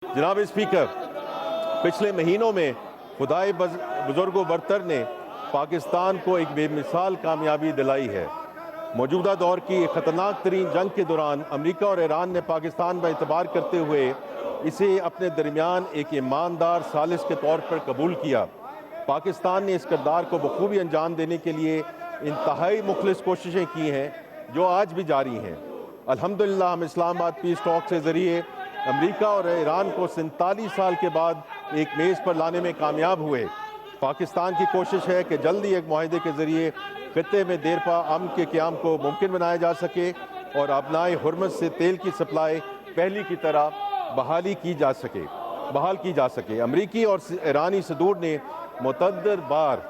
जनाब स्पीकर, पिछले महीनों में खुदाए बुजुर्गो बरतर ने पाकिस्तान को एक बेमिसाल कामयाबी दिलाई है। मौजूदा दौर की ख़तरनाक तरीन जंग के दौरान अमेरिका और ईरान ने पाकिस्तान पर एतबार करते हुए इसे अपने दरमियान एक ईमानदार सालिस के तौर पर कबूल किया। पाकिस्तान ने इस किरदार को बखूबी अंजाम देने के लिए इंतहाई मुखलिस कोशिशें की हैं, जो आज भी जारी हैं। अल्हम्दुलिल्लाह हम इस्लामाबाद पीस टॉक के ज़रिए अमेरिका और ईरान को 47 साल के बाद एक मेज़ पर लाने में कामयाब हुए। पाकिस्तान की कोशिश है कि जल्दी एक मुआहदे के ज़रिए खत्ते में देरपा अमन के क़याम को मुमकिन बनाया जा सके और अपनाए हुर्मत से तेल की सप्लाई पहली की तरह बहाल की जा सके। अमरीकी और ईरानी सदूर ने मुतअद्दिद बार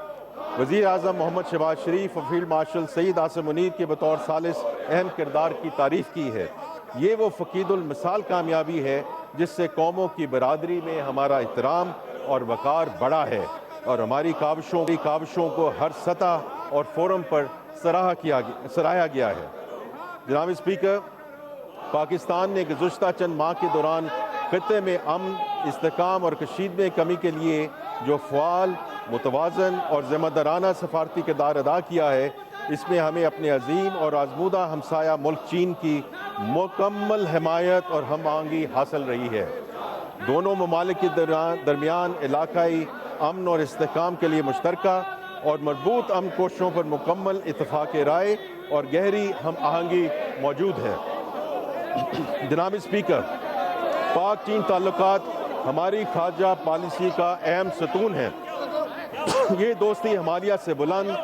वज़ीर आज़म मोहम्मद शहबाज शरीफ और फील्ड मार्शल सईद आसिम मुनीर के बतौर सालिस अहम किरदार की तारीफ़ की है। ये वो फ़कीदुल मिसाल कामयाबी है जिससे कौमों की बरादरी में हमारा एहतराम और वक़ार बढ़ा है और हमारी काविशों को हर सतह और फोरम पर सराहा गया है। जनाब स्पीकर, पाकिस्तान ने गुज़श्ता चंद माह के दौरान खत्ते में अमन, इस्तेहकाम और कशीदगी में कमी के लिए जो फ़आल, मुतवाज़न और ज़िम्मेदाराना सफारती किरदार अदा किया है, इसमें हमें अपने अजीम और आज़मूदा हमसाया मुल्क चीन की मुकम्मल हिमायत और हम आहंगी हासिल रही है। दोनों ममालिक के दरमियान इलाकाई अमन और इस्तेहकाम के लिए मुश्तरका और मजबूत अमन कोशिशों पर मुकम्मल इत्तफ़ाक़ राय और गहरी हम आहंगी मौजूद है। जनाब स्पीकर, पाक चीन ताल्लुकात हमारी खारजा पॉलिसी का अहम सतून है। ये दोस्ती हिमालय से बुलंद,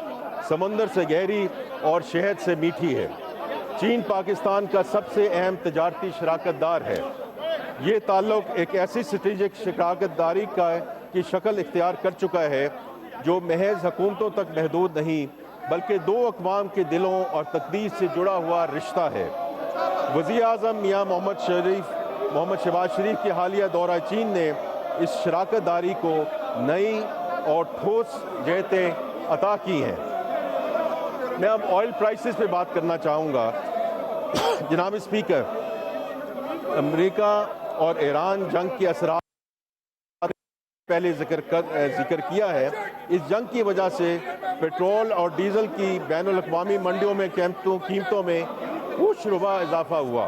समंदर से गहरी और शहद से मीठी है। चीन पाकिस्तान का सबसे अहम तजारती शराकतदार है। ये ताल्लुक एक ऐसी स्ट्रेटेजिक शराकतदारी की शक्ल इख्तियार कर चुका है जो महज हुकूमतों तक महदूद नहीं बल्कि दो अक़वाम के दिलों और तकदीर से जुड़ा हुआ रिश्ता है। वज़ीर आज़म मियाँ मोहम्मद शहबाज शरीफ के हालिया दौरा चीन ने इस शराकतदारी को नई और ठोस जहतें अता की हैं। मैं अब ऑयल प्राइसेस पे बात करना चाहूँगा। जनाब स्पीकर, अमेरिका और ईरान जंग के असरात पहले जिक्र किया है। इस जंग की वजह से पेट्रोल और डीजल की बैनुल अक़वामी मंडियों में कीमतों में कुछ रुबा इजाफा हुआ।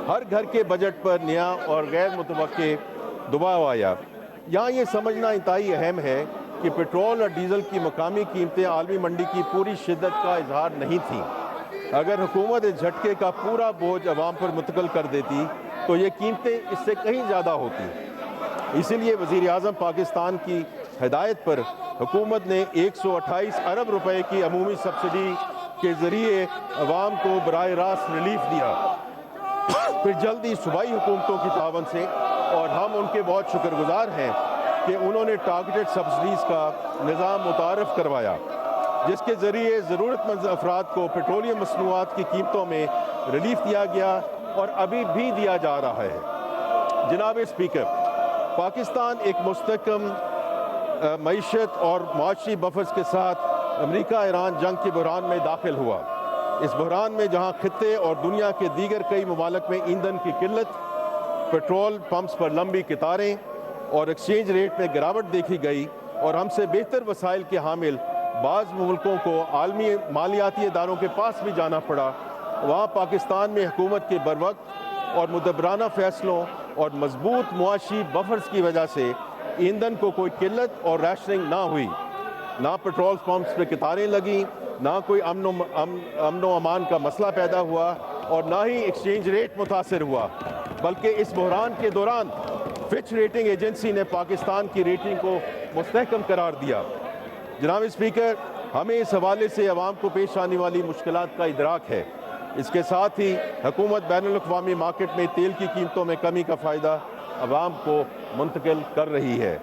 हर घर के बजट पर नया और गैर मुतवक्के दबाव आया। यहाँ ये समझना इंतहाई अहम है कि पेट्रोल और डीजल की मकामी कीमतें आलमी मंडी की पूरी शिद्दत का इजहार नहीं थी। अगर हुकूमत इस झटके का पूरा बोझ अवाम पर मुंतकिल कर देती तो ये कीमतें इससे कहीं ज़्यादा होती। इसीलिए वज़ीर आज़म पाकिस्तान की हिदायत पर हुकूमत ने 128 अरब रुपए की अमूमी सब्सिडी के ज़रिए अवाम को बराह रास्त रिलीफ दिया। फिर जल्दी सूबाई हुकूमतों की तावन से, और हम उनके बहुत शुक्रगुजार हैं कि उन्होंने टारगेटेड सब्सिडीज़ का निज़ाम मुतारफ़ करवाया, जिसके ज़रिए ज़रूरतमंद अफराद को पेट्रोलियम मसनूआत की कीमतों में रिलीफ दिया गया और अभी भी दिया जा रहा है। जनाब स्पीकर, पाकिस्तान एक मुस्तहकम मईशत और माशी बफर्स के साथ अमेरिका ईरान जंग के बहरान में दाखिल हुआ। इस बहरान में जहां खित्ते और दुनिया के दीगर कई ममालिक में ईंधन की किल्लत, पेट्रोल पंप्स पर लंबी कतारें और एक्सचेंज रेट में गिरावट देखी गई और हमसे बेहतर वसाइल के हामिल बाज़ मुल्कों को आलमी मालियाती इदारों के पास भी जाना पड़ा, वहाँ पाकिस्तान में हुकूमत के बरवक्त और मुदब्बराना फ़ैसलों और मजबूत मुआशी बफर्स की वजह से ईंधन को कोई किल्लत और रैशनिंग ना हुई। ना पेट्रोल पंप्स पे कतारें लगी, ना कोई अमनो अमान का मसला पैदा हुआ और ना ही एक्सचेंज रेट मुतासर हुआ, बल्कि इस बहरान के दौरान फिच रेटिंग एजेंसी ने पाकिस्तान की रेटिंग को मुस्तहकम करार दिया। जनाब स्पीकर, हमें इस हवाले से अवाम को पेश आने वाली मुश्किलात का इदराक है। इसके साथ ही हुकूमत बैनुल अक़वामी मार्केट में तेल की कीमतों में कमी का फ़ायदा अवाम को मुंतकिल कर रही है।